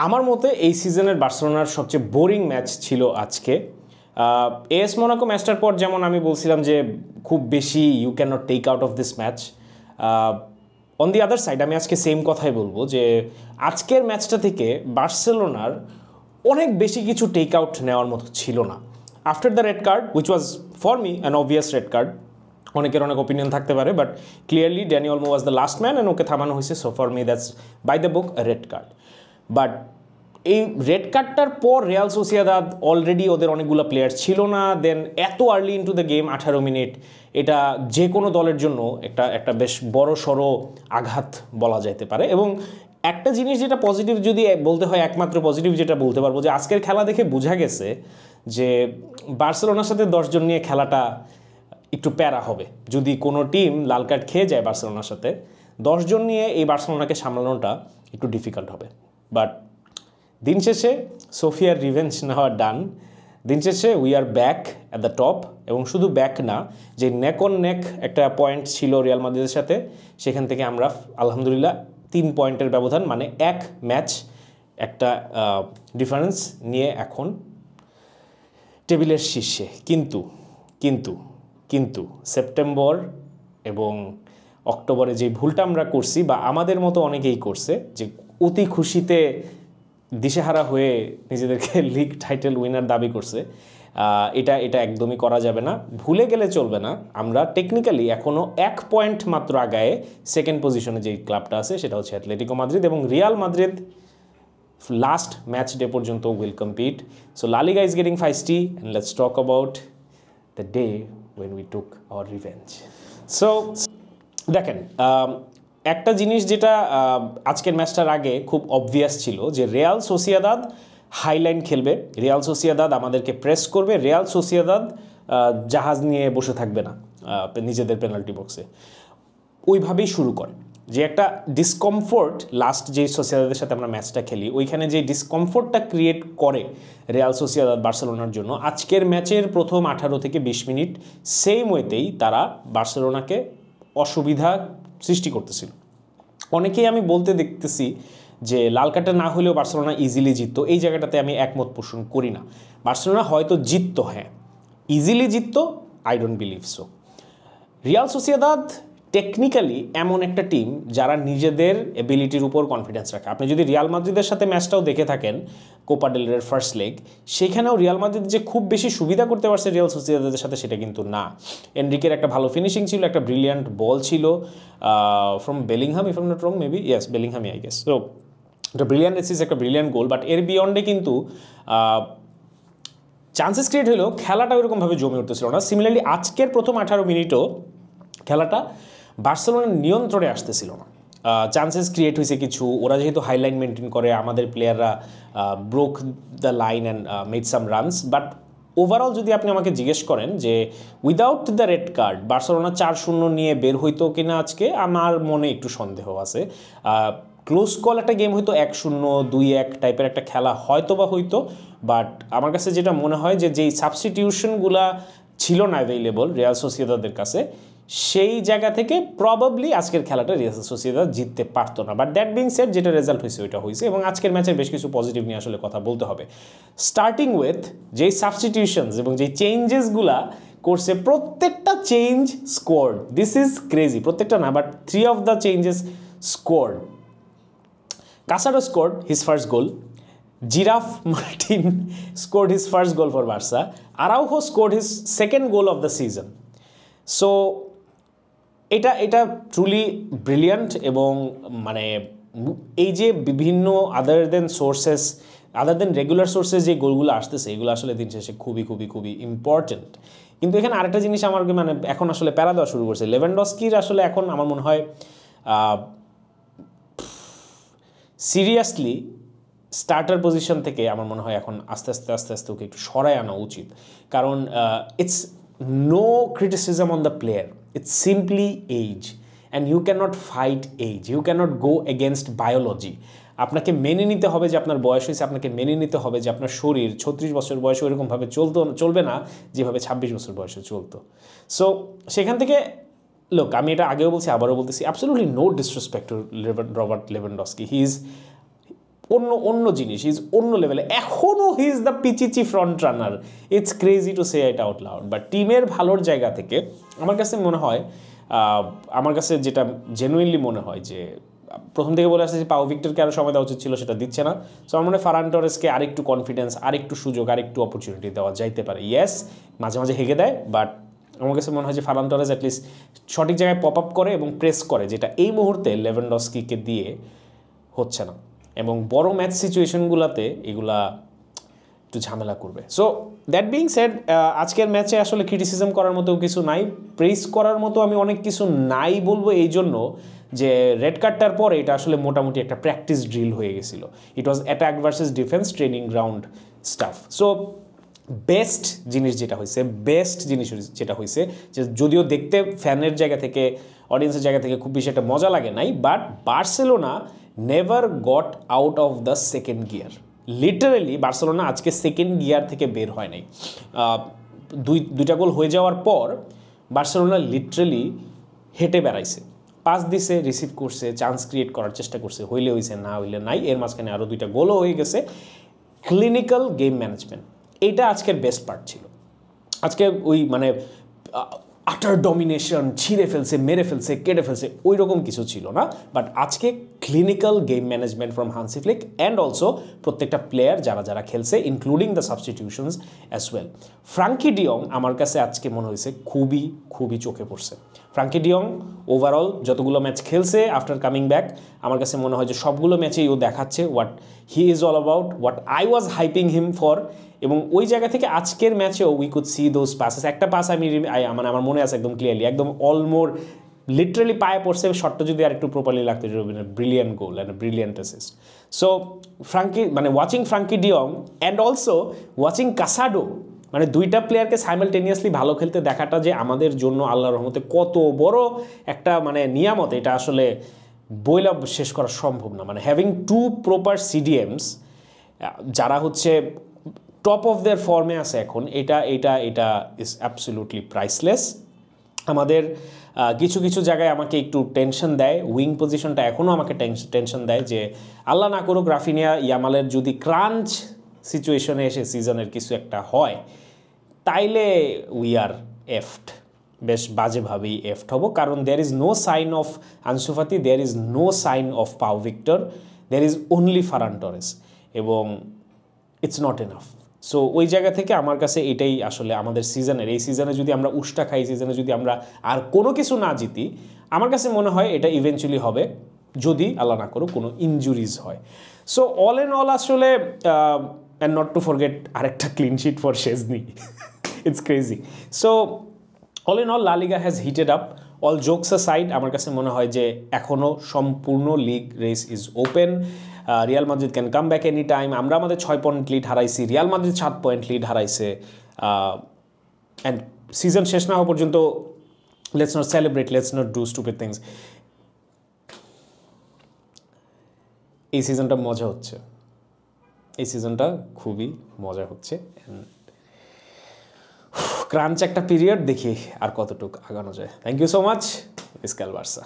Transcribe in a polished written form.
আমার মতে এই সিজনের বার্সেলোনার সবচেয়ে বোরিং ম্যাচ ছিল আজকে। এএস মোনাকো ম্যাচটার পর যেমন আমি বলছিলাম যে খুব বেশি you can not take out of this match, on the other side আমি আজকে সেম কথাই বলবো যে আজকের ম্যাচটা থেকে বার্সেলোনার অনেক বেশি কিছু টেক আউট নেওয়ার মতো ছিল না। After the red card which was for me an obvious red card, অনেকের অনেক ওপিনিয়ন থাকতে পারে, but clearly Dani Olmo was the last man and ওকে থামানো হয়েছে, so for me that's by the book red card. But এই red কার্ডটার পর রিয়াল সোসিয়েদাদ অলরেডি ওদের অনেকগুলো প্লেয়ার ছিল না, দেন এত early into the game 18 minute, এটা যে কোনো দলের জন্য একটা বেশ বড় সড়ো আঘাত বলা যাইতে পারে। এবং একটা জিনিস যেটা পজিটিভ যদি বলতে হয়, একমাত্র পজিটিভ যেটা বলতে পারবো যে আজকের খেলা দেখে বোঝা গেছে যে বার্সেলোনার সাথে 10 জন নিয়ে খেলাটা একটু প্যারা হবে। যদি কোনো টিম লাল কার্ড খেয়ে যায় বার্সেলোনার সাথে, 10 জন নিয়ে এই বার্সেলোনাকে সামলানোটা একটু ডিফিকাল্ট হবে। বাট দিন শেষে সোফিয়ার রিভেঞ্জ নেওয়া ডান। দিন শেষে we are back at the top, এবং শুধু ব্যাক না, যে নেক অন নেক একটা পয়েন্ট ছিল রিয়াল মাদ্রিদের সাথে, সেখান থেকে আমরা আলহামদুলিল্লাহ 3 পয়েন্টের ব্যবধান, মানে এক ম্যাচ একটা ডিফারেন্স নিয়ে এখন টেবিলের শীর্ষে। কিন্তু কিন্তু কিন্তু সেপ্টেম্বর এবং অক্টোবরে যে ভুলটা আমরা করছি, বা আমাদের মতো অনেকেই করছে, যে অতি খুশিতে দিশেহারা হয়ে নিজেদেরকে লিগ টাইটেল উইনার দাবি করছে, এটা একদমই করা যাবে না, ভুলে গেলে চলবে না। আমরা টেকনিক্যালি এখনও 1 পয়েন্ট মাত্র আগায় সেকেন্ড পজিশনে যেই ক্লাবটা আছে সেটা হচ্ছে অ্যাটলেটিকো মাদ্রিদ, এবং Real Madrid last match day পর্যন্ত will compete. So La Liga is getting feisty, and let's talk about the day when we took our revenge. So দেখেন, একটা জিনিস যেটা আজকের ম্যাচটার আগে খুব অবভিয়াস ছিল যে রিয়াল সোসিয়েদাদ হাইলাইন খেলবে, রিয়াল সোসিয়েদাদ আমাদেরকে প্রেস করবে, রিয়াল সোসিয়েদাদ জাহাজ নিয়ে বসে থাকবে না নিজেদের পেনাল্টি বক্সে, ওইভাবেই শুরু করে। যে একটা ডিসকমফোর্ট লাস্ট যে সোসিয়েদাদের সাথে আমরা ম্যাচটা খেলি, ওইখানে যে ডিসকমফোর্টটা ক্রিয়েট করে রিয়াল সোসিয়েদাদ বার্সেলোনার জন্য, আজকের ম্যাচের প্রথম 18 থেকে 20 মিনিট সেম ওয়েতেই তারা বার্সেলোনাকে অসুবিধা সৃষ্টি করতেছিল। অনেকেই আমি বলতে দেখতেছি যে লাল কার্ডটা না হলেও বার্সেলোনা ইজিলি জিততো, এই জায়গাটাতে আমি একমত পোষণ করি না। বার্সেলোনা হয়তো জিততো, হ্যাঁ, ইজিলি জিততো, I don't believe so. Real Sociedad technically এমন একটা টিম যারা নিজেদের এবিলিটির উপর কনফিডেন্স রাখে। আপনি যদি রিয়াল মাদ্রিদের সাথে ম্যাচটাও দেখে থাকেন, কোপা ডেল রের ফার্স্ট লেগ, সেখানেও রিয়াল মাদ্রিদ যে খুব বেশি সুবিধা করতে পারছে রিয়াল সোসিয়েদাদের সাথে, সেটা কিন্তু না। এনরিকের একটা ভালো ফিনিশিং ছিল, একটা ব্রিলিয়ান্ট বল ছিল from Bellingham, if I am not wrong, maybe yes বেলিংহামই আই গেস। সো একটা ব্রিলিয়ান্ট এসিস, একটা ব্রিলিয়ান্ট গোল, বাট এর বিয়ন্ডে কিন্তু চান্সেস ক্রিয়েট হলেও খেলাটা ওইরকমভাবে জমে উঠতেছিল না। সিমিলারলি আজকের প্রথম 18 মিনিটও খেলাটা বার্সেলোনার নিয়ন্ত্রণে আসতেছিল না। চান্সেস ক্রিয়েট হয়েছে কিছু, ওরা যেহেতু হাইলাইন মেনটেন করে, আমাদের প্লেয়াররা broke the line and made some runs. But overall যদি আপনি আমাকে জিজ্ঞেস করেন যে without the red card Barcelona 4-0 নিয়ে বের হইতো কিনা আজকে, আমার মনে একটু সন্দেহ আছে। ক্লোজ কল একটা গেম হয়তো 1-0, 2-1 টাইপের একটা খেলা হয়তো বা হইতো, বাট আমার কাছে যেটা মনে হয় যে যেই সাবস্টিটিউশনগুলা ছিল না অ্যাভেইলেবল রিয়াল সোসিয়েদাদের কাছে, সেই জায়গা থেকে প্রবাবলি আজকের খেলাটা রিয়াল সোসিয়েদাদ জিততে পারতো না। বাট দ্যাট বিং সেড, যেটা রেজাল্ট হয়েছে ওইটা হয়েছে, এবং আজকের ম্যাচের বেশ কিছু পজিটিভ নিয়ে আসলে কথা বলতে হবে। স্টার্টিং উইথ যেই সাবস্টিটিউশনস এবং যেই চেঞ্জেসগুলা করছে, প্রত্যেকটা change scored. This is crazy, প্রত্যেকটা না, but 3 of the changes scored. Casado scored his first goal. Giraffe Martin scored his first goal for Barca. Araujo scored his second goal of the season. So এটা truly brilliant, এবং মানে এই যে বিভিন্ন আদার দেন regular sources যে গোলগুলো আসতেছে, এগুলো আসলে দিন শেষে খুবই খুবই খুবই ইম্পর্টেন্ট। কিন্তু এখানে আরেকটা জিনিস আমার মানে এখন আসলে প্যারা দেওয়া শুরু করছে, লেভানডস্কির আসলে এখন আমার মনে হয় সিরিয়াসলি স্টার্টার পজিশন থেকে আমার মনে হয় এখন আস্তে আস্তে ওকে একটু সরায় আনা উচিত। কারণ it's no criticism on the player, it's simply age, and you can not fight age, you can not go against biology. আপনাকে মেনে নিতে হবে যে আপনার বয়স হয়েছে, আপনাকে মেনে নিতে হবে যে আপনার শরীর 36 বছর বয়সে ওইরকমভাবে চলবে না যেভাবে 26 বছর বয়সে চলতো। সো সেখান থেকে লোক, আমি এটা আগেও বলছি, আবারও বলতেছি, absolutely no disrespect to Robert Lewandowski. He is অন্য অন্য জিনিস, ইজ অন্য লেভেলে। এখনও he is the pichichi front runner, it's crazy to say it out loud. But টিমের ভালোর জায়গা থেকে আমার কাছে মনে হয়, আমার কাছে যেটা জেনুইনলি মনে হয় যে প্রথম থেকে বলে আসছে যে পাও ভিক্টরকে আরও সময় দেওয়া উচিত ছিল, সেটা দিচ্ছে না। সো আমার মনে হয় ফারান টরেসকে আরেকটু কনফিডেন্স, আরেকটু সুযোগ, আরেকটু অপরচুনিটি দেওয়া যাইতে পারে। ইয়েস, মাঝে মাঝে হেগে দেয়, বাট আমার কাছে মনে হয় যে ফারান টরেস অ্যাটলিস্ট সঠিক জায়গায় পপ আপ করে এবং প্রেস করে, যেটা এই মুহূর্তে লেভেনডস্কিকে দিয়ে হচ্ছে না। এবং বড় ম্যাচ সিচুয়েশনগুলোতে এগুলা একটু ঝামেলা করবে। সো দ্যাট বিং সেড, আজকের ম্যাচে আসলে ক্রিটিসিজম করার মতো কিছু নাই, প্রেস করার মতো আমি অনেক কিছু নাই বলবো এই জন্য যে রেড কার্ডটার পরে এটা আসলে মোটামুটি একটা প্র্যাকটিস ড্রিল হয়ে গেছিল। It was attack versus defence training ground stuff. So best জিনিস যেটা হয়েছে যে যদিও দেখতে ফ্যানের জায়গা থেকে, অডিয়েন্সের জায়গা থেকে খুব বেশি একটা মজা লাগে নাই, but Barcelona never got out of the second gear. Literally Barcelona আজকে সেকেন্ড গিয়ার থেকে বের হয় নাই। দুইটা গোল হয়ে যাওয়ার পর বার্সেলোনা লিটারেলি হেঁটে বেড়াইছে, পাস দিছে, রিসিভ করছে, চান্স ক্রিয়েট করার চেষ্টা করছে, হইলে হইছে, না হইলে নাই। এর মাঝখানে আরও 2টা গোলও হয়ে গেছে। ক্লিনিক্যাল গেম ম্যানেজমেন্ট, এইটা আজকের বেস্ট পার্ট ছিল। আজকে ওই মানে আটার ডমিনেশন, ছিঁড়ে ফেলছে, মেরে ফেলছে, কেটে ফেলছে, ওই রকম কিছু ছিল না। বাট আজকে clinical game management from Hansi Flick and also প্রত্যেকটা প্লেয়ার যারা খেলছে, including the substitutions as well. Frenkie de Jong আমার কাছে আজকে মনে হয়েছে খুবই চোখে পড়ছে। ফ্রাঙ্কি ডিয়ং ওভারঅল যতগুলো ম্যাচ খেলছে আফটার কামিং ব্যাক, আমার কাছে মনে হয় যে সবগুলো ম্যাচেই ও দেখাচ্ছে what he is all about, what I was hyping him for. এবং ওই জায়গা থেকে আজকের ম্যাচেও we could see those passes. একটা পাস মানে আমার মনে আছে একদম ক্লিয়ারলি, একদম অলমোর লিটারালি পায়ে পড়ছে, শটটা যদি আর একটু প্রপারলি লাগতো, brilliant goal and brilliant assist. So Frenkie, মানে watching Frenkie de Jong and also watching Casado, মানে 2টা প্লেয়ারকে সাইমালটেনিয়াসলি ভালো খেলতে দেখাটা যে আমাদের জন্য আল্লাহর রহমতে কত বড় একটা মানে নিয়ামত, এটা আসলে বইলা শেষ করা সম্ভব না। মানে হ্যাভিং 2 প্রপার সিডিএমস যারা হচ্ছে টপ অফ দেয়ার ফর্মে আছে এখন, এটা ইজ অ্যাবসলিউটলি প্রাইসলেস। আমাদের কিছু জায়গায় আমাকে একটু টেনশন দেয়, উইং পজিশনটা এখনও আমাকে টেনশন দেয় যে আল্লাহ না করুক রাফিনিয়া ইয়ামালের যদি ক্রাঞ্চ সিচুয়েশনে এসে সিজনের কিছু একটা হয়, তাইলে উই আর এফড, বেশ বাজেভাবেই এফড হব। কারণ there is no sign of Ansu Fati, there is no sign of Pau Victor, there is only Ferran Torres, এবং ইটস নট এনাফ। সো ওই জায়গা থেকে আমার কাছে এটাই আসলে আমাদের এই সিজনে যদি আমরা উষ্টা খাই, সিজনে যদি আমরা আর কোনো কিছু না জিতি, আমার কাছে মনে হয় এটা ইভেনচুয়ালি হবে যদি আল্লাহ না করুক কোনো ইনজুরিজ হয়। সো অল ইন অল আসলে অ্যান্ড নট টু ফরগেট আরেকটা clean sheet for Szczesny, it's crazy. So all in all La Liga has heated up. All jokes aside, আমার কাছে মনে হয় যে এখনও সম্পূর্ণ league race is open. Real Madrid can come back any time. আমরা আমাদের 6 পয়েন্ট লিড হারাইছি, রিয়াল মাদ্রিদ 7 পয়েন্ট লিড হারাইছে। অ্যান্ড সিজন শেষ না হওয়া পর্যন্ত let's not celebrate, let's not do stupid things. এই সিজনটা মজা হচ্ছে, এই সিজনটা খুবই মজা হচ্ছে। ক্রাঞ্চ একটা পিরিয়ড, দেখি আর কতটুকু আগানো যায়। থ্যাংক ইউ সো মাচ, ইসকাল বার্সা।